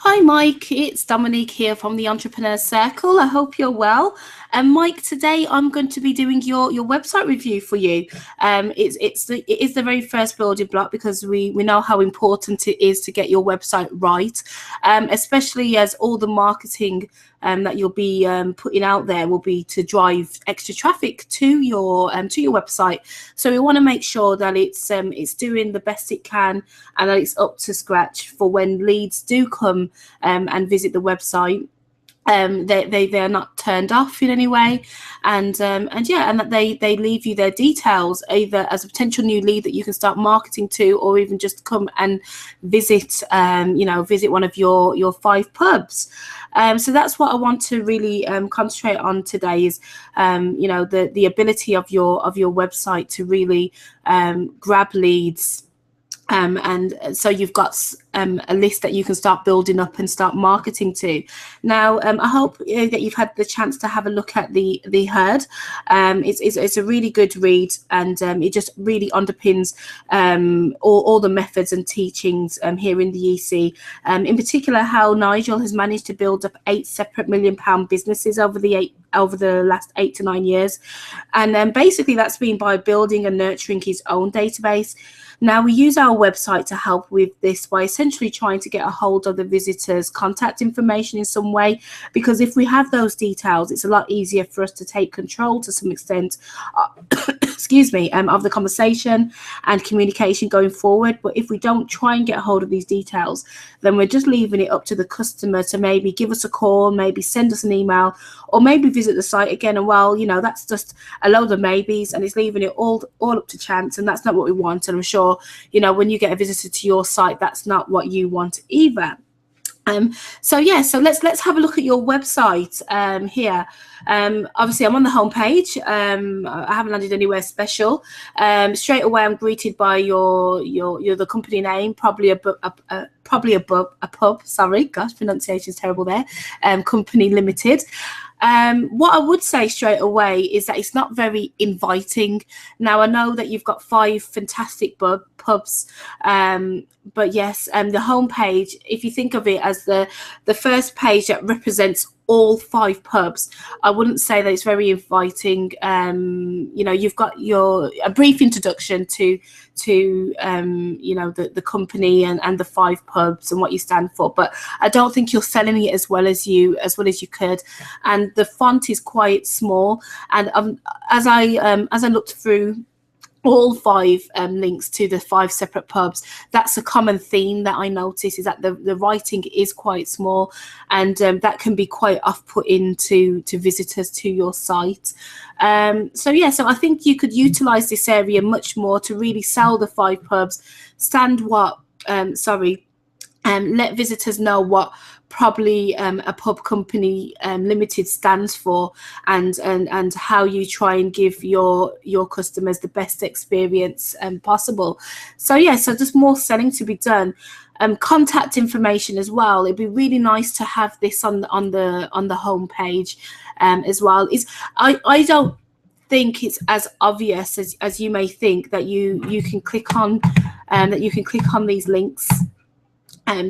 Hi, Mike. It's Dominique here from the Entrepreneur Circle. I hope you're well. And Mike, today I'm going to be doing your website review for you. It is the very first building block because we know how important it is to get your website right, especially as all the marketing that you'll be putting out there will be to drive extra traffic to your website. So we want to make sure that it's doing the best it can and that it's up to scratch for when leads do come and visit the website. They are not turned off in any way, and that they leave you their details either as a potential new lead that you can start marketing to, or even just come and visit visit one of your 5 pubs. So that's what I want to really concentrate on today is the ability of your website to really grab leads. And so you've got a list that you can start building up and start marketing to. Now, I hope that you've had the chance to have a look at the herd. It's a really good read, and it just really underpins all the methods and teachings here in the EC. In particular, how Nigel has managed to build up 8 separate £1 million businesses over the last 8 to 9 years, and basically that's been by building and nurturing his own database. Now, we use our website to help with this by essentially trying to get a hold of the visitor's contact information in some way, because if we have those details, it's a lot easier for us to take control to some extent of the conversation and communication going forward. But if we don't try and get a hold of these details, then we're just leaving it up to the customer to maybe give us a call, maybe send us an email, or maybe visit the site again. And that's just a load of maybes, and it's leaving it all up to chance, and that's not what we want. And I'm sure when you get a visitor to your site, that's not what you want either. So let's have a look at your website here. Obviously, I'm on the home page. I haven't landed anywhere special. Straight away, I'm greeted by the company name, probably a pub. Sorry, gosh, pronunciation is terrible there. Company Limited. What I would say straight away is that it's not very inviting. Now, I know that you've got 5 fantastic pubs, but yes, the homepage, if you think of it as the first page that represents all 5 pubs, I wouldn't say that it's very inviting. You've got a brief introduction to the company and the 5 pubs and what you stand for, but I don't think you're selling it as well as you could. And the font is quite small. And as I looked through all 5 links to the 5 separate pubs, that's a common theme that I notice, is that the writing is quite small, and that can be quite off-putting to visitors to your site. So I think you could utilize this area much more to really sell the 5 pubs, let visitors know what probably a pub company limited stands for, and how you try and give your customers the best experience possible. So just more selling to be done. Contact information as well. It'd be really nice to have this on the home page as well. I don't think it's as obvious as you may think, that you can click on these links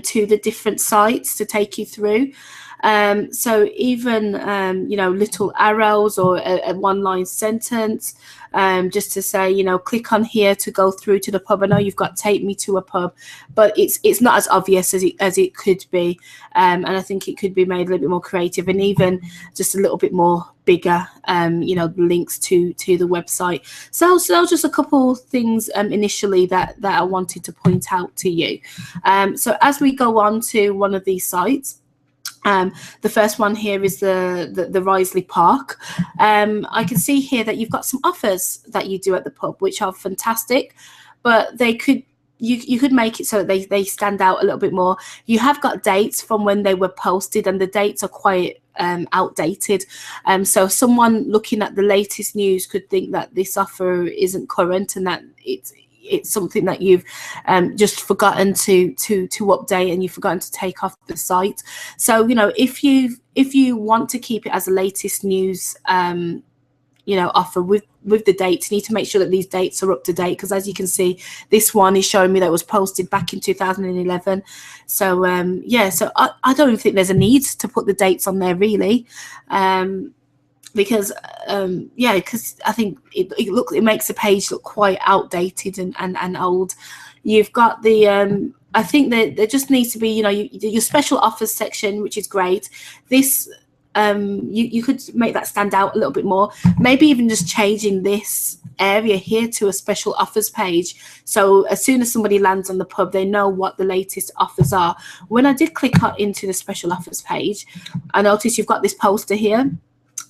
to the different sites to take you through. So even little arrows or a one-line sentence, just to say, click on here to go through to the pub. I know you've got take me to a pub, but it's not as obvious as it could be, and I think it could be made a little bit more creative, and even just a little bit more bigger, links to the website. So just a couple things initially that I wanted to point out to you. So as we go on to one of these sites, the first one here is the Risley Park. I can see here that you've got some offers that you do at the pub, which are fantastic, but you could make it so that they stand out a little bit more. You have got dates from when they were posted, and the dates are quite outdated. So someone looking at the latest news could think that this offer isn't current, and that it's something that you've just forgotten to update, and you've forgotten to take off the site. So if you want to keep it as the latest news offer with the dates. You need to make sure that these dates are up to date, because as you can see, this one is showing me that it was posted back in 2011. So so I don't even think there's a need to put the dates on there really, because I think it makes the page look quite outdated and old. You've got the I think that there just needs to be your special offers section, which is great. This you could make that stand out a little bit more, maybe even just changing this area here to a special offers page, so as soon as somebody lands on the pub, they know what the latest offers are. When I did click into the special offers page, I noticed you've got this poster here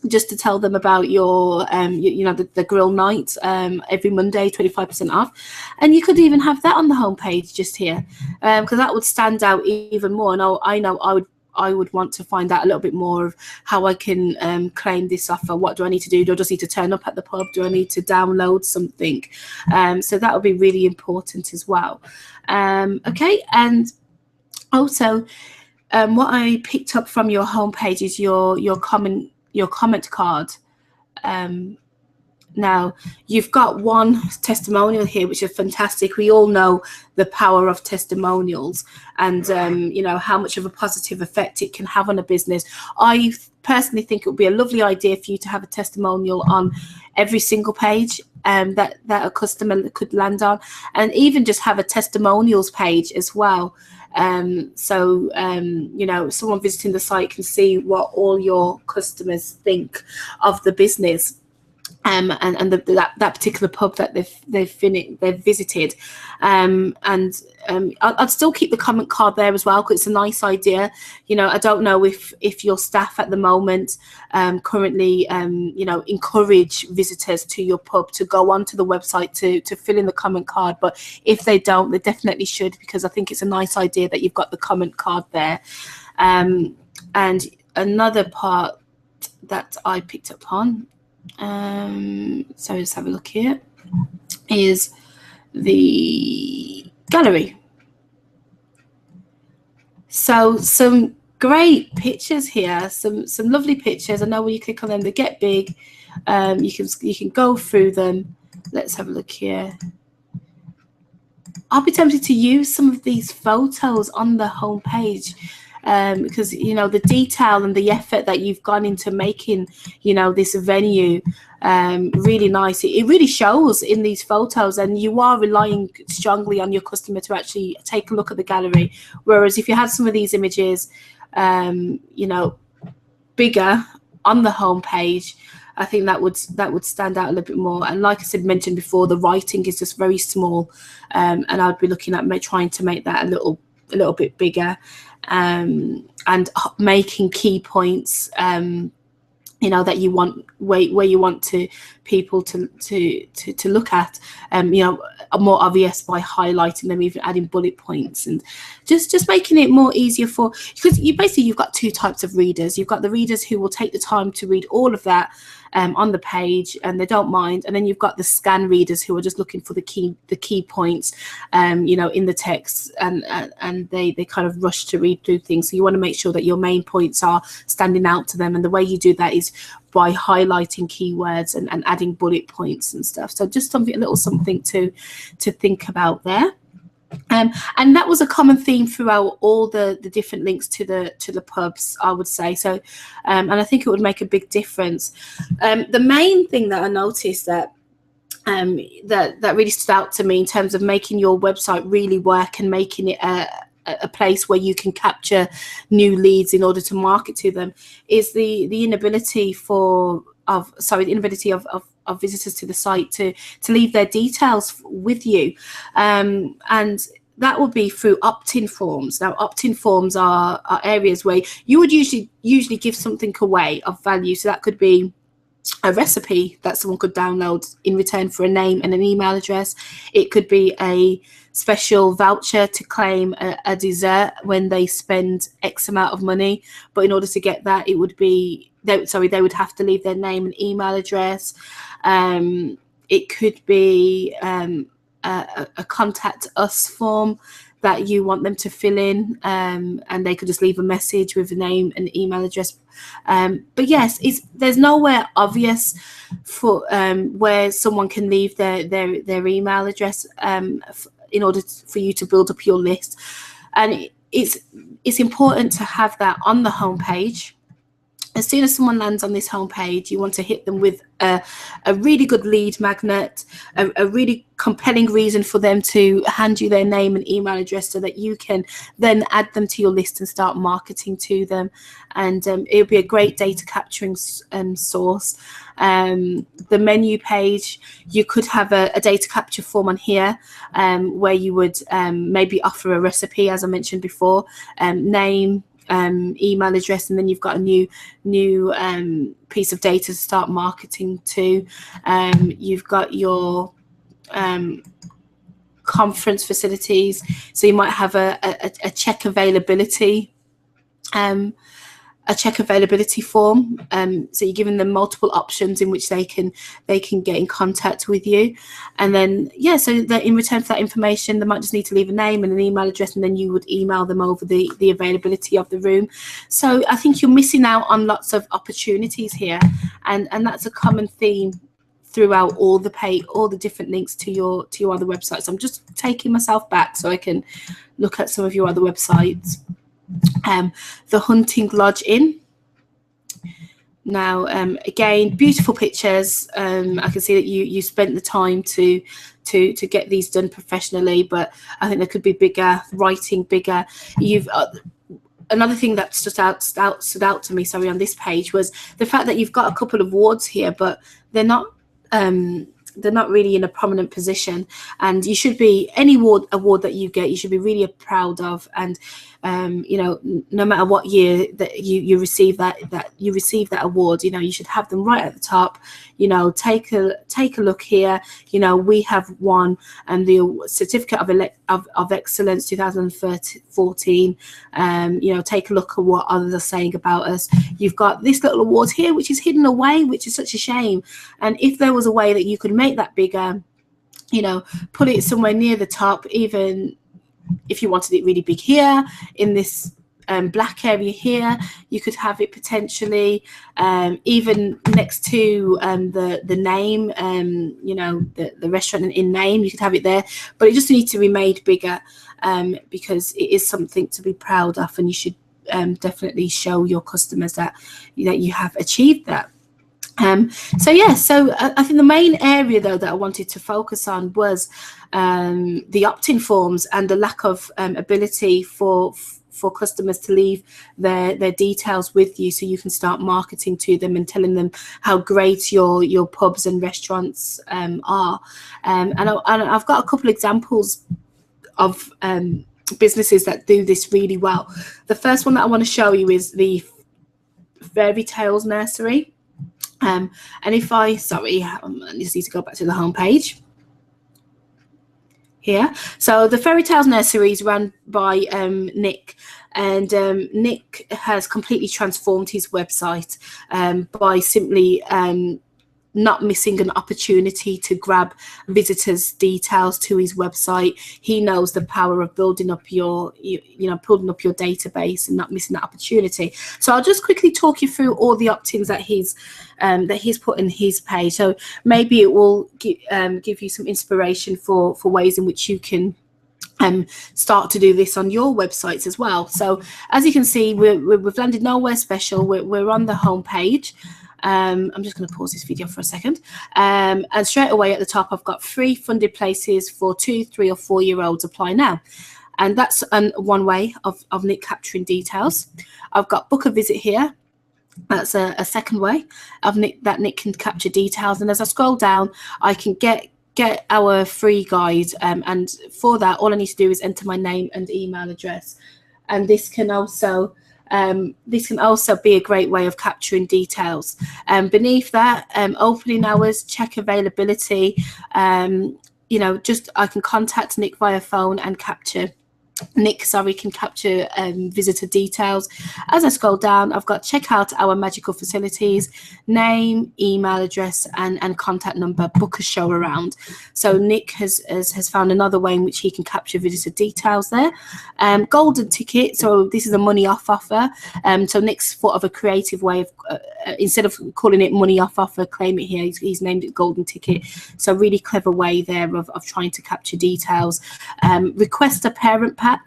just to tell them about your the grill night every Monday, 25% off, and you could even have that on the homepage just here, because that would stand out even more. And I know I would want to find out a little bit more of how I can claim this offer. What do I need to do? Do I just need to turn up at the pub? Do I need to download something? So that would be really important as well. Okay, and also what I picked up from your homepage is your comment card. Now you've got one testimonial here, which is fantastic. We all know the power of testimonials, and how much of a positive effect it can have on a business. I personally think it would be a lovely idea for you to have a testimonial on every single page that a customer could land on, and even just have a testimonials page as well. So someone visiting the site can see what all your customers think of the business, and that particular pub that they've visited, I'd still keep the comment card there as well, because it's a nice idea. I don't know if your staff at the moment currently encourage visitors to your pub to go onto the website to fill in the comment card, but if they don't, they definitely should, because I think it's a nice idea that you've got the comment card there. And another part that I picked up on, so let's have a look here, is the gallery. So some great pictures here, some lovely pictures. I know when you click on them, they get big. You can go through them. Let's have a look here. I'll be tempted to use some of these photos on the homepage, because the detail and the effort that you've gone into making this venue really nice. It really shows in these photos, and you are relying strongly on your customer to actually take a look at the gallery. Whereas if you had some of these images bigger on the homepage, I think that would stand out a little bit more. And like I said, mentioned before, the writing is just very small, and I'd be looking at trying to make that a little bit bigger, and making key points that you want, where you want people to look at, more obvious by highlighting them, even adding bullet points, and just making it more easier because you've got two types of readers. You've got the readers who will take the time to read all of that on the page, and they don't mind, and then you've got the scan readers who are just looking for the key points in the text, and they kind of rush to read through things. So you want to make sure that your main points are standing out to them, and the way you do that is by highlighting keywords and adding bullet points and stuff. So just a little something to think about there. And that was a common theme throughout all the different links to the pubs, I would say. So and I think it would make a big difference. The main thing that I noticed that really stood out to me in terms of making your website really work and making it a place where you can capture new leads in order to market to them is the inability of visitors to the site to leave their details with you, and that will be through opt-in forms. Now, opt-in forms are areas where you would usually give something away of value. So that could be a recipe that someone could download in return for a name and an email address. It could be a special voucher to claim a dessert when they spend X amount of money. But in order to get that, it would be they would have to leave their name and email address. It could be a contact us form that you want them to fill in, and they could just leave a message with a name and email address. But yes, there's nowhere obvious for where someone can leave their email address in order for you to build up your list. And it's important to have that on the homepage. As soon as someone lands on this homepage, you want to hit them with a really good lead magnet, a really compelling reason for them to hand you their name and email address, so that you can then add them to your list and start marketing to them. And it'll be a great data capturing source. The menu page, you could have a data capture form on here, where you would maybe offer a recipe, as I mentioned before, name, email address, and then you've got a new piece of data to start marketing to. You've got your conference facilities, so you might have a check availability form, so you're giving them multiple options in which they can get in contact with you. And then so that in return for that information, they might just need to leave a name and an email address, and then you would email them over the availability of the room. So I think you're missing out on lots of opportunities here, and that's a common theme throughout all the different links to your other websites. I'm just taking myself back so I can look at some of your other websites. The Hunting Lodge Inn. Now, again, beautiful pictures. I can see that you spent the time to get these done professionally, but I think there could be bigger writing, bigger. Another thing that stood out to me, sorry, on this page was the fact that you've got a couple of awards here, but they're not really in a prominent position. And you should be, any award that you get, you should be really proud of. And no matter what year that you receive that award, you should have them right at the top. Take a look here. We have won the Certificate of Excellence 2014. Take a look at what others are saying about us. You've got this little award here, which is hidden away, which is such a shame. And if there was a way that you could make that bigger, put it somewhere near the top, even if you wanted it really big here in this black area here, you could have it potentially even next to the name, the restaurant and inn name. You could have it there, but it just needs to be made bigger, because it is something to be proud of, and you should definitely show your customers that you have achieved that. So I think the main area though that I wanted to focus on was the opt-in forms and the lack of ability for customers to leave their details with you, so you can start marketing to them and telling them how great your pubs and restaurants are. And I've got a couple examples of businesses that do this really well. The first one that I want to show you is the Fairy Tales Nursery. And if I just need to go back to the home page here. So the Fairy Tales Nursery is run by Nick, and Nick has completely transformed his website by simply not missing an opportunity to grab visitors' details to his website. He knows the power of building up your database and not missing that opportunity. So I'll just quickly talk you through all the opt-ins that he's put in his page. So maybe it will give you some inspiration for ways in which you can start to do this on your websites as well. So as you can see, we've landed nowhere special. We're on the home page. I'm just going to pause this video for a second. And straight away at the top, I've got free funded places for 2, 3 or 4 year olds. Apply now. And that's one way of Nick capturing details. I've got book a visit here. That's a second way of Nick can capture details. And as I scroll down, I can get our free guide. And for that, all I need to do is enter my name and email address. And this can also be a great way of capturing details. Beneath that, opening hours, check availability. I can contact Nick via phone and capture Nick, sorry, can capture visitor details. As I scroll down, I've got check out our magical facilities, name, email address, and contact number, book a show around. So Nick has found another way in which he can capture visitor details there. Golden ticket, so this is a money off offer. So Nick's thought of a creative way of, instead of calling it money off offer, claim it here, he's named it golden ticket. So really clever way there of trying to capture details. Request a parent pack.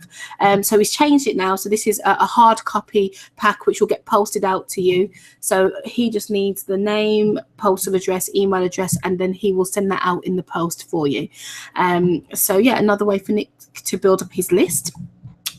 So he's changed it now. So this is a hard copy pack which will get posted out to you. So he just needs the name, postal address, email address, and then he will send that out in the post for you. So yeah, another way for Nick to build up his list.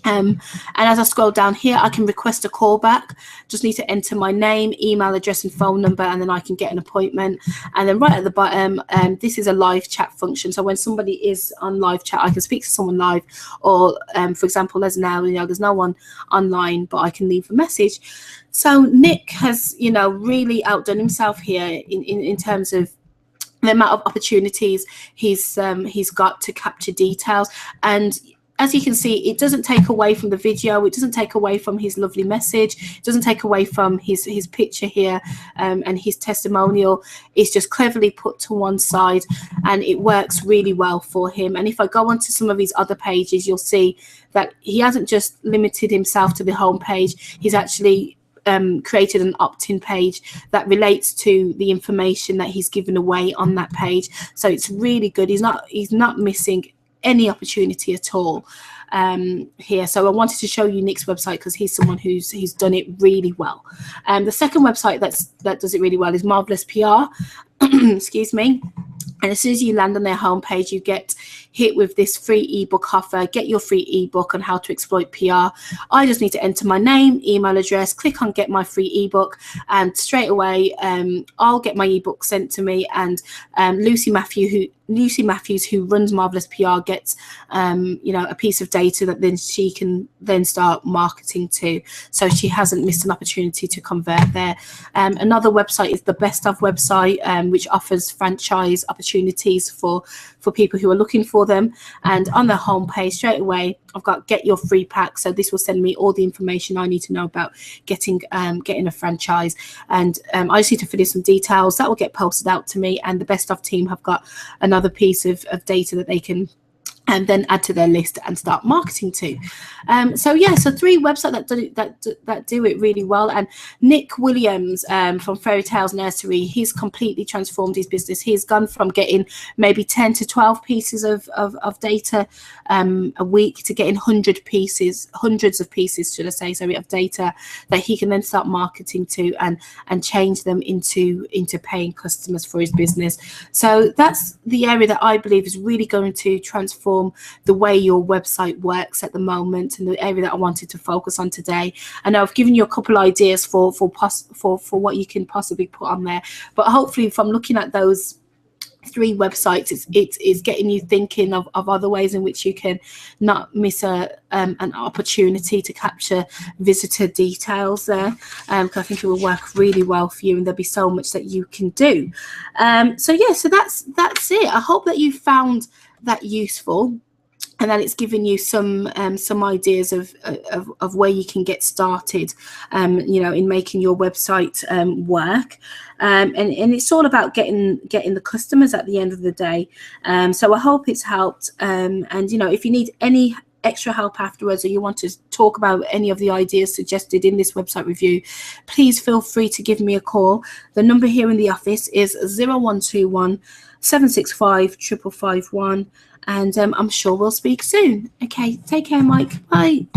And as I scroll down here, I can request a call back. Just need to enter my name, email address, and phone number, and then I can get an appointment. And then right at the bottom, this is a live chat function. So when somebody is on live chat, I can speak to someone live, or for example, as now, there's no one online, but I can leave a message. So Nick has, really outdone himself here in terms of the amount of opportunities he's got to capture details. And as you can see, it doesn't take away from the video. It doesn't take away from his lovely message. It doesn't take away from his picture here and his testimonial. It's just cleverly put to one side, and it works really well for him. And if I go onto some of his other pages, you'll see that he hasn't just limited himself to the home page. He's actually created an opt-in page that relates to the information that he's given away on that page. So it's really good. He's not missing any opportunity at all here. So I wanted to show you Nick's website because he's someone who's done it really well. The second website that does it really well is Marvelous PR. Excuse me. And as soon as you land on their homepage, you get hit with this free ebook offer. Get your free ebook on how to exploit PR. I just need to enter my name, email address, click on get my free ebook, and straight away I'll get my ebook sent to me. And Lucy Matthews, who runs Marvelous PR, gets a piece of data that then she can then start marketing to. So she hasn't missed an opportunity to convert there. Another website is the Best Of website, which offers franchise opportunities for people who are looking for them. And on the homepage straight away, I've got get your free pack. So this will send me all the information I need to know about getting a franchise. And I just need to fill in some details that will get posted out to me. And the Best Of team have got another piece of data that they can and then add to their list and start marketing to. So three websites that do it really well. And Nick Williams from Fairy Tales Nursery, he's completely transformed his business. He's gone from getting maybe 10 to 12 pieces of data a week to getting hundreds of pieces, should I say, sorry, of data that he can then start marketing to and change them into paying customers for his business. So that's the area that I believe is really going to transform the way your website works at the moment, and the area that I wanted to focus on today. I know I've given you a couple ideas for what you can possibly put on there, but hopefully from looking at those three websites, it's getting you thinking of other ways in which you can not miss an opportunity to capture visitor details there, because I think it will work really well for you, and there'll be so much that you can do. So that's it. I hope that you found that useful, and that it's given you some ideas of where you can get started, in making your website work. And it's all about getting the customers at the end of the day. So I hope it's helped. And if you need any extra help afterwards, or you want to talk about any of the ideas suggested in this website review, please feel free to give me a call. The number here in the office is 0121 765 551. And I'm sure we'll speak soon. Okay, take care, Mike. Bye.